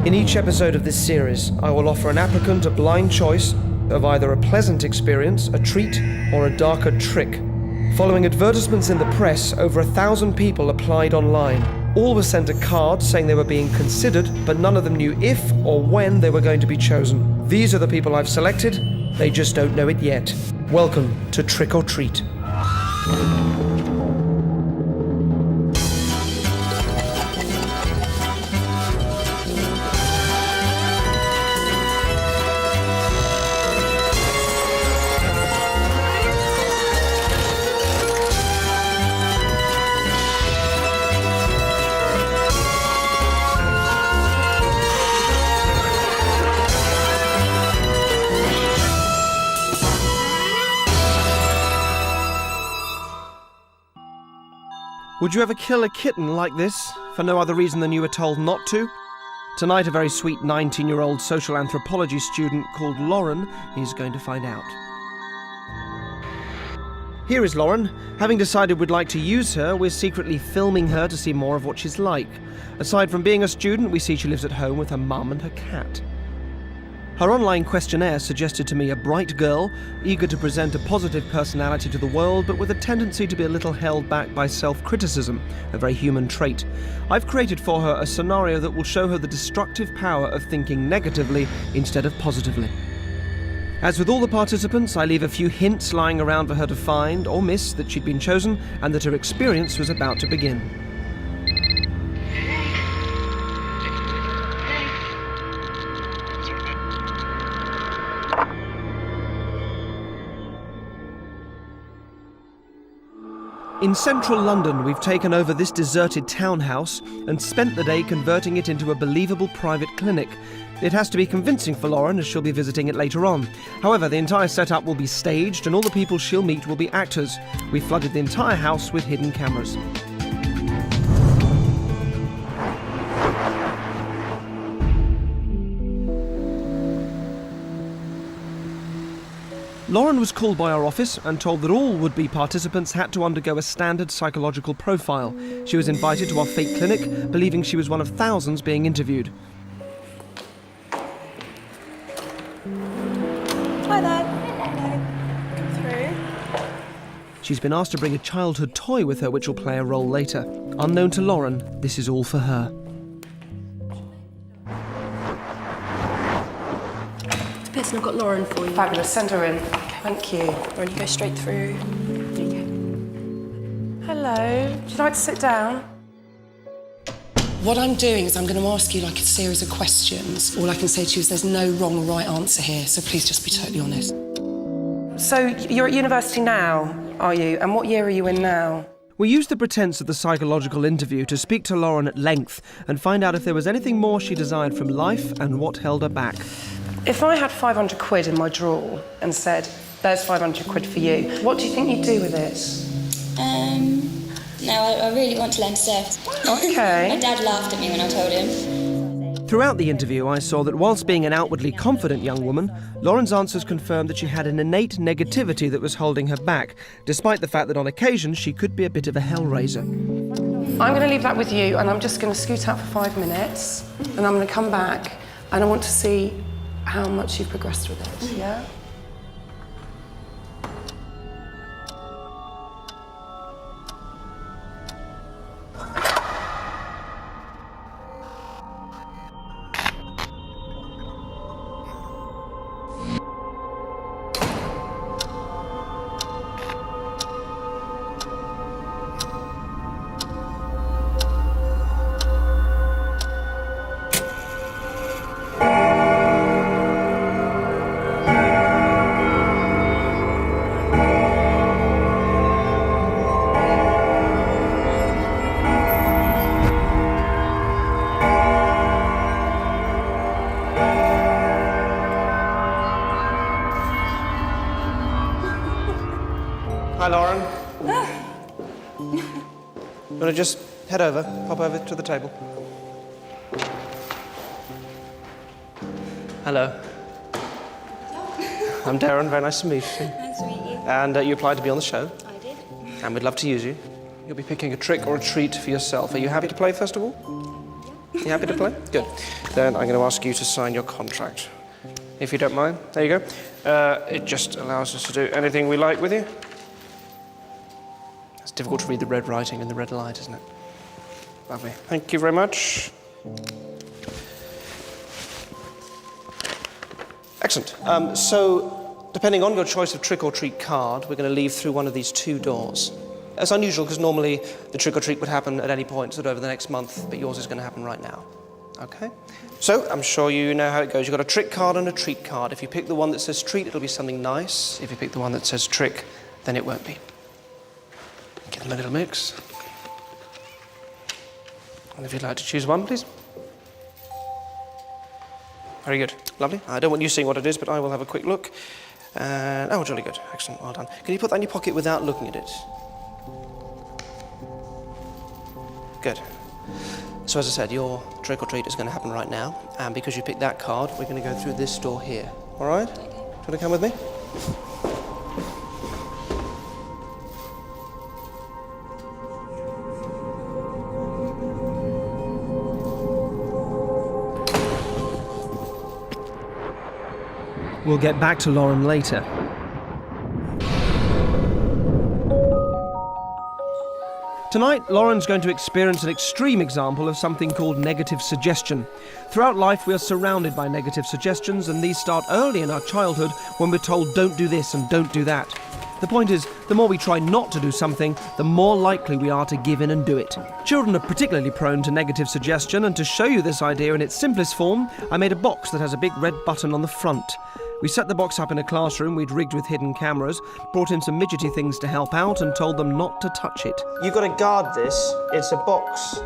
In each episode of this series, I will offer an applicant a blind choice of either a pleasant experience, a treat, or a darker trick. Following advertisements in the press, over 1,000 people applied online. All were sent a card saying they were being considered, but none of them knew if or when they were going to be chosen. These are the people I've selected. They just don't know it yet. Welcome to Trick or Treat. Would you ever kill a kitten like this, for no other reason than you were told not to? Tonight, a very sweet 19-year-old social anthropology student called Lauren is going to find out. Here is Lauren. Having decided we'd like to use her, we're secretly filming her to see more of what she's like. Aside from being a student, we see she lives at home with her mum and her cat. Her online questionnaire suggested to me a bright girl, eager to present a positive personality to the world, but with a tendency to be a little held back by self-criticism, a very human trait. I've created for her a scenario that will show her the destructive power of thinking negatively instead of positively. As with all the participants, I leave a few hints lying around for her to find or miss that she'd been chosen and that her experience was about to begin. In central London, we've taken over this deserted townhouse and spent the day converting it into a believable private clinic. It has to be convincing for Lauren, as she'll be visiting it later on. However, the entire setup will be staged and all the people she'll meet will be actors. We've flooded the entire house with hidden cameras. Lauren was called by our office and told that all would-be participants had to undergo a standard psychological profile. She was invited to our fake clinic, believing she was one of thousands being interviewed. Hi there. Hello. Come through. She's been asked to bring a childhood toy with her, which will play a role later. Unknown to Lauren, this is all for her. Listen, I've got Lauren for you. Fabulous, send her in. Thank you. Lauren, you go straight through. There you go. Hello, would you like to sit down? What I'm doing is I'm going to ask you like a series of questions. All I can say to you is there's no wrong or right answer here, so please just be totally honest. So you're at university now, are you? And what year are you in now? We used the pretense of the psychological interview to speak to Lauren at length and find out if there was anything more she desired from life and what held her back. If I had 500 quid in my drawer and said, there's 500 quid for you, what do you think you'd do with it? Now I really want to learn to surf. Okay. My dad laughed at me when I told him. Throughout the interview, I saw that whilst being an outwardly confident young woman, Lauren's answers confirmed that she had an innate negativity that was holding her back, despite the fact that on occasion she could be a bit of a hellraiser. I'm going to leave that with you, and I'm just going to scoot out for 5 minutes, and I'm going to come back, and I want to see how much you've progressed with it, yeah? Hi, Lauren. You want to just head over, pop over to the table? Hello. I'm Derren, very nice to meet you. Nice to meet you. And you applied to be on the show. I did. And we'd love to use you. You'll be picking a trick or a treat for yourself. Are you happy to play, first of all? You happy to play? Good. Then I'm going to ask you to sign your contract. If you don't mind. There you go. It just allows us to do anything we like with you. It's difficult to read the red writing in the red light, isn't it? Lovely. Thank you very much. Excellent. So, depending on your choice of trick-or-treat card, we're going to leave through one of these two doors. It's unusual because normally the trick-or-treat would happen at any point sort of over the next month, but yours is going to happen right now. Okay? So, I'm sure you know how it goes. You've got a trick card and a treat card. If you pick the one that says treat, it'll be something nice. If you pick the one that says trick, then it won't be. Give them a little mix. And if you'd like to choose one, please. Very good. Lovely. I don't want you seeing what it is, but I will have a quick look. Oh, jolly good. Excellent. Well done. Can you put that in your pocket without looking at it? Good. So as I said, your trick-or-treat is going to happen right now. And because you picked that card, we're going to go through this door here. All right? Do you want to come with me? We'll get back to Lauren later. Tonight, Lauren's going to experience an extreme example of something called negative suggestion. Throughout life, we are surrounded by negative suggestions, and these start early in our childhood when we're told don't do this and don't do that. The point is, the more we try not to do something, the more likely we are to give in and do it. Children are particularly prone to negative suggestion, and to show you this idea in its simplest form, I made a box that has a big red button on the front. We set the box up in a classroom we'd rigged with hidden cameras, brought in some midgety things to help out, and told them not to touch it. You've got to guard this. It's a box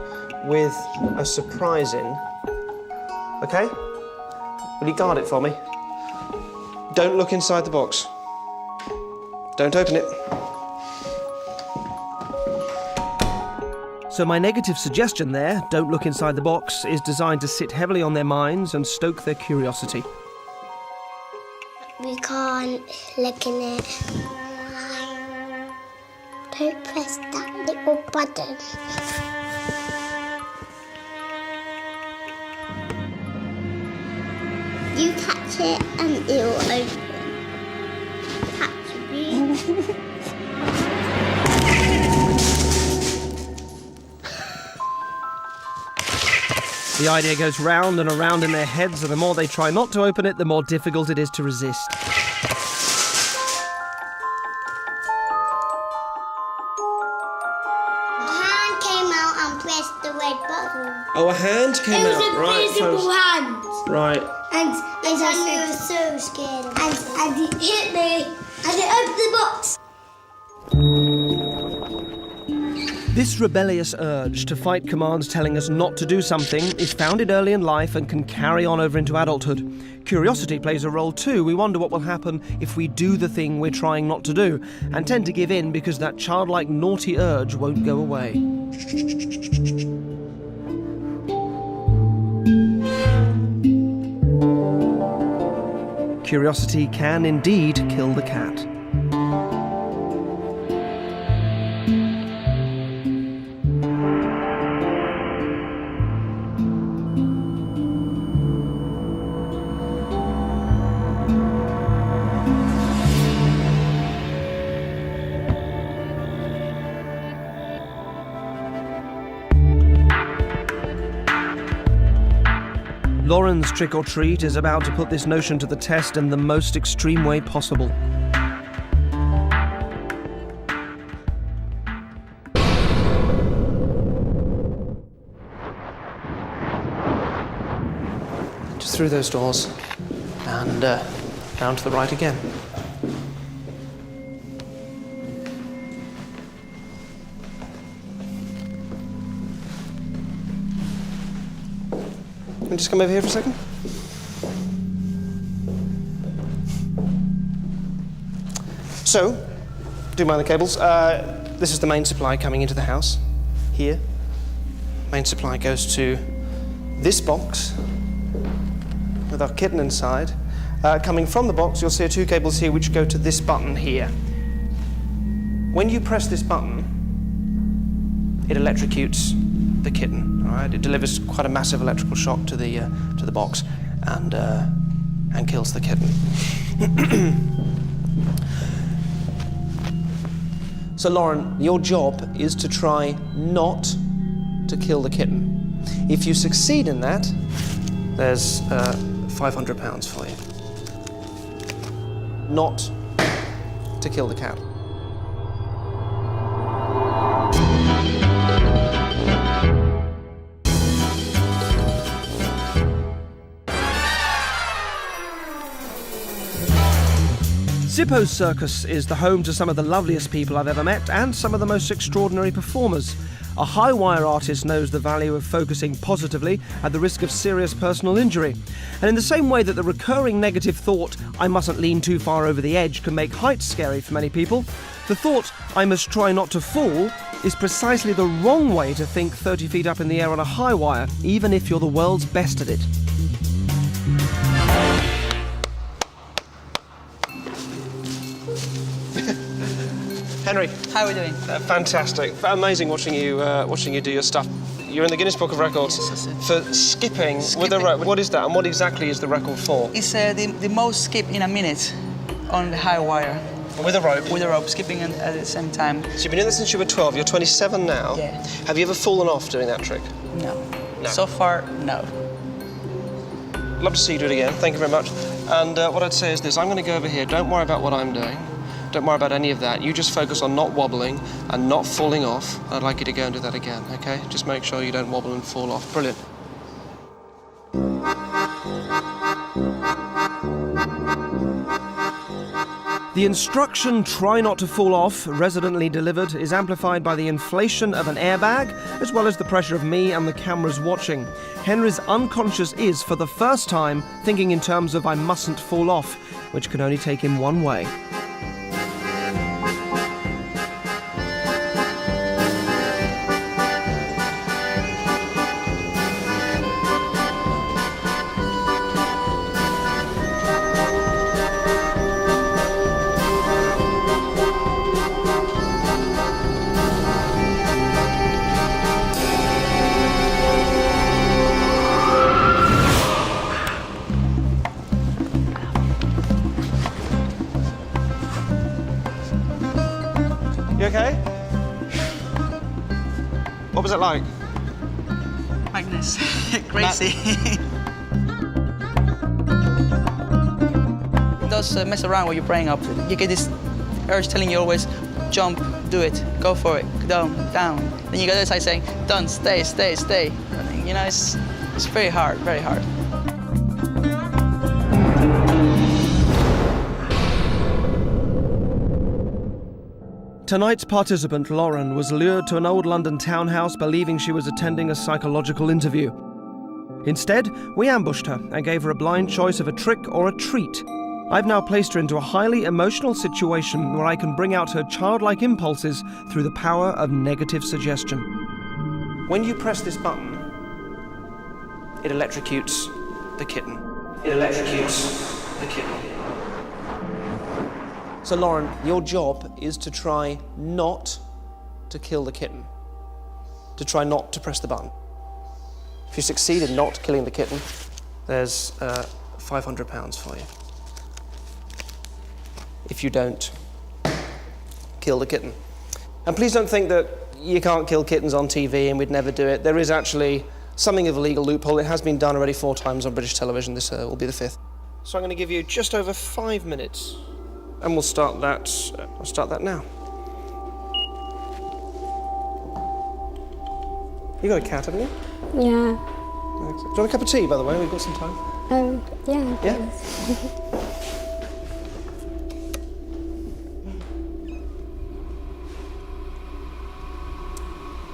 with a surprise in. Okay? Will you guard it for me? Don't look inside the box. Don't open it. So my negative suggestion there, don't look inside the box, is designed to sit heavily on their minds and stoke their curiosity. We can't look in it. Don't press that little button. You touch it and it will open. Touch me. The idea goes round and around in their heads, and the more they try not to open it, the more difficult it is to resist. A hand came out and pressed the red button. Oh, a hand came out, right? It was an invisible hand. Right. And I was so scared. And it hit me, and it opened the box. This rebellious urge to fight commands telling us not to do something is founded early in life and can carry on over into adulthood. Curiosity plays a role too. We wonder what will happen if we do the thing we're trying not to do, and tend to give in because that childlike naughty urge won't go away. Curiosity can indeed kill the cat. Lauren's trick-or-treat is about to put this notion to the test in the most extreme way possible. Just through those doors and down to the right again. Can you just come over here for a second? So, do mind the cables. This is the main supply coming into the house, here. Main supply goes to this box with our kitten inside. Coming from the box, you'll see two cables here which go to this button here. When you press this button, it electrocutes the kitten. All right, it delivers quite a massive electrical shock to the box, and kills the kitten. So Lauren, your job is to try not to kill the kitten. If you succeed in that, there's £500 for you. Not to kill the cat. Zippo's Circus is the home to some of the loveliest people I've ever met and some of the most extraordinary performers. A high-wire artist knows the value of focusing positively at the risk of serious personal injury. And in the same way that the recurring negative thought, I mustn't lean too far over the edge, can make heights scary for many people, the thought, I must try not to fall, is precisely the wrong way to think 30 feet up in the air on a high wire, even if you're the world's best at it. Henry. How are we doing? Fantastic. Amazing watching you do your stuff. You're in the Guinness Book of Records for skipping with a rope. What is that, and what exactly is the record for? It's the most skip in a minute on the high wire. With a rope? With a rope, skipping at the same time. So you've been doing this since you were 12. You're 27 now. Yeah. Have you ever fallen off doing that trick? No. No. So far, no. Love to see you do it again. Thank you very much. And what I'd say is this. I'm going to go over here. Don't worry about what I'm doing. Don't worry about any of that. You just focus on not wobbling and not falling off. I'd like you to go and do that again, okay? Just make sure you don't wobble and fall off. Brilliant. The instruction, try not to fall off, resolutely delivered, is amplified by the inflation of an airbag, as well as the pressure of me and the cameras watching. Henry's unconscious is, for the first time, thinking in terms of I mustn't fall off, which can only take him one way. You okay? What was it like? Like this. Crazy. It does mess around with your brain up. You get this urge telling you always, jump, do it, go for it, down, down. Then you go to the side saying, done, stay, stay, stay. You know, it's very hard, very hard. Tonight's participant, Lauren, was lured to an old London townhouse believing she was attending a psychological interview. Instead, we ambushed her and gave her a blind choice of a trick or a treat. I've now placed her into a highly emotional situation where I can bring out her childlike impulses through the power of negative suggestion. When you press this button, it electrocutes the kitten. It electrocutes the kitten. So Lauren, your job is to try not to kill the kitten. To try not to press the button. If you succeed in not killing the kitten, there's £500 for you. If you don't kill the kitten. And please don't think that you can't kill kittens on TV and we'd never do it. There is actually something of a legal loophole. It has been done already 4 times on British television. This will be the 5th. So I'm going to give you just over 5 minutes. And we'll start that. I'll start that now. You got a cat, haven't you? Yeah. Do you want a cup of tea, by the way? We've got some time. Yeah. Yeah?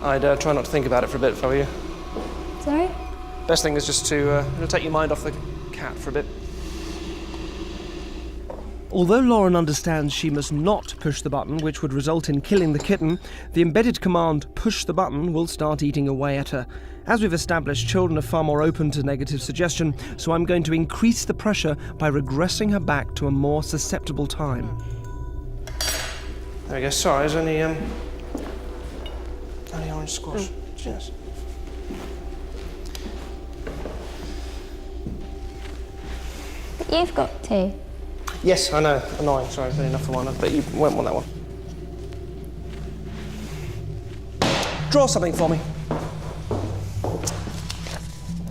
I'd try not to think about it for a bit, if I were you. Sorry? Best thing is just to take your mind off the cat for a bit. Although Lauren understands she must not push the button, which would result in killing the kitten, the embedded command, push the button, will start eating away at her. As we've established, children are far more open to negative suggestion, so I'm going to increase the pressure by regressing her back to a more susceptible time. There we go. Sorry, there's only orange squash. Cheers. You've got two. Yes, I know. Annoying. Sorry, it's enough for one. But you won't want that one. Draw something for me.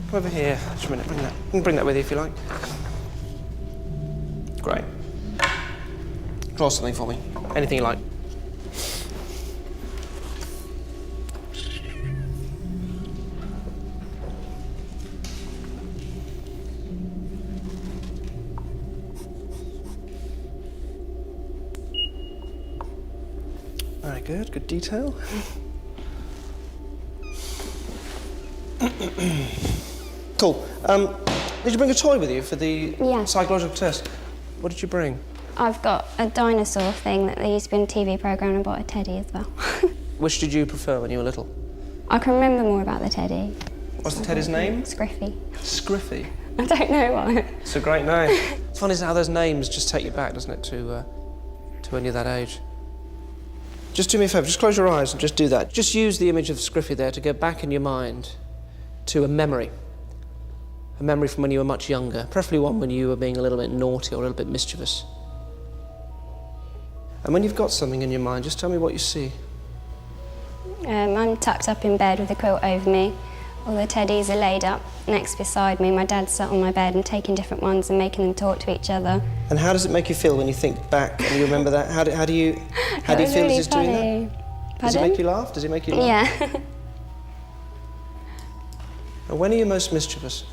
Come over here. Just a minute. Bring that. You can bring that with you if you like. Great. Draw something for me. Anything you like. Very good. Good detail. Cool. Did you bring a toy with you for the psychological test? What did you bring? I've got a dinosaur thing that there used to be in a TV programme, and I bought a teddy as well. Which did you prefer when you were little? I can remember more about the teddy. What's the teddy's name? Scriffy. Scriffy? I don't know why. It's a great name. It's funny how those names just take you back, doesn't it, to when you're that age. Just do me a favour, just close your eyes and just do that. Just use the image of Scriffy there to go back in your mind to a memory. A memory from when you were much younger, preferably one when you were being a little bit naughty or a little bit mischievous. And when you've got something in your mind, just tell me what you see. I'm tucked up in bed with a quilt over me. All the teddies are laid up next beside me. My dad's sat on my bed and taking different ones and making them talk to each other. And how does it make you feel when you think back and you remember that? How do you feel really as he's doing funny. that? Pardon? Does it make you laugh? Does it make you laugh? Yeah. And when are you most mischievous?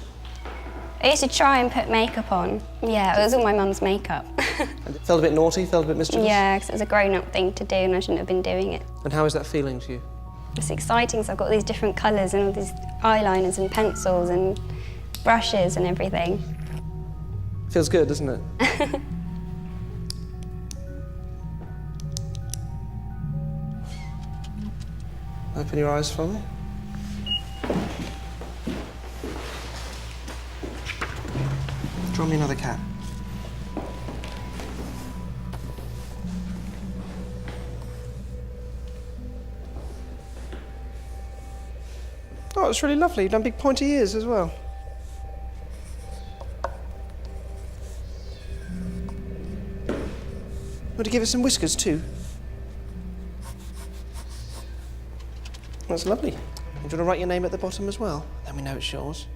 I used to try and put makeup on. Yeah, it was all my mum's makeup. And it felt a bit naughty, felt a bit mischievous? Yeah, because it was a grown-up thing to do and I shouldn't have been doing it. And how is that feeling to you? It's exciting, so I've got all these different colours and all these eyeliners and pencils and brushes and everything. Feels good, doesn't it? Open your eyes for me. Draw me another cat. Oh, it's really lovely. You've done big pointy ears as well. Want to give it some whiskers too? That's lovely. And do you want to write your name at the bottom as well? Then we know it's yours.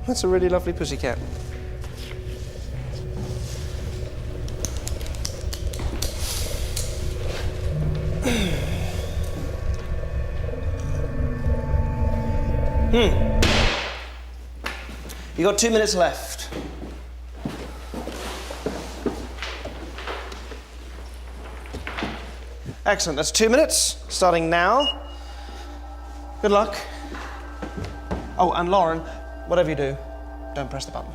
That's a really lovely pussycat. You got 2 minutes left. Excellent, that's 2 minutes, starting now. Good luck. Oh, and Lauren, whatever you do, don't press the button.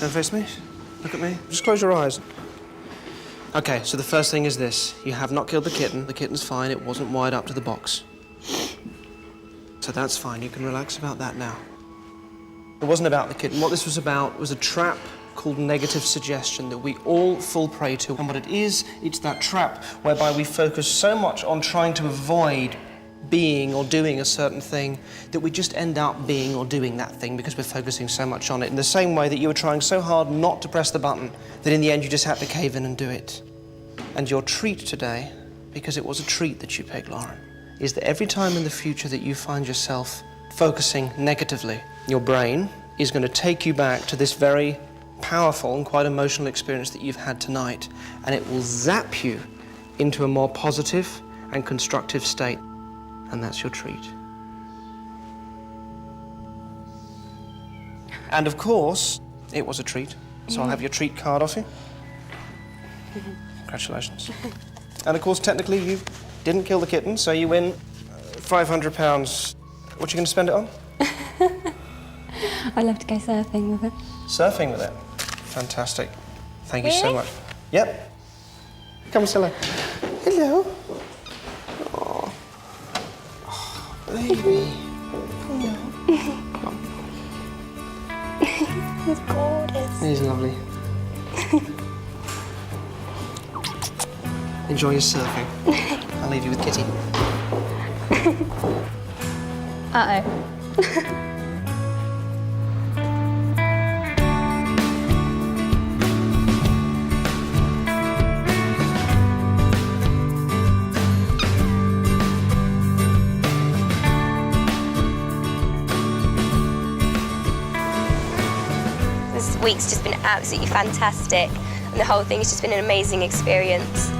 Don't face me. Look at me. Just close your eyes. Okay, so the first thing is this. You have not killed the kitten. The kitten's fine. It wasn't wired up to the box. So that's fine. You can relax about that now. It wasn't about the kitten. What this was about was a trap called negative suggestion that we all fall prey to. And what it is, it's that trap whereby we focus so much on trying to avoid being or doing a certain thing that we just end up being or doing that thing because we're focusing so much on it. In the same way that you were trying so hard not to press the button that in the end you just had to cave in and do it. And your treat today, because it was a treat that you picked, Lauren, is that every time in the future that you find yourself focusing negatively, your brain is going to take you back to this very powerful and quite emotional experience that you've had tonight, and it will zap you into a more positive and constructive state. And that's your treat. And of course, it was a treat, so I'll have your treat card off you. Congratulations. And of course, technically, you didn't kill the kitten, so you win £500. What are you going to spend it on? I'd love to go surfing with it. Surfing with it? Fantastic. Thank you so much. Yep. Come, Stella. Hello. Oh, baby. Come on. He's gorgeous. He's lovely. Enjoy your surfing. I'll leave you with Kitty. Uh-oh. This week's just been absolutely fantastic, and the whole thing's just been an amazing experience.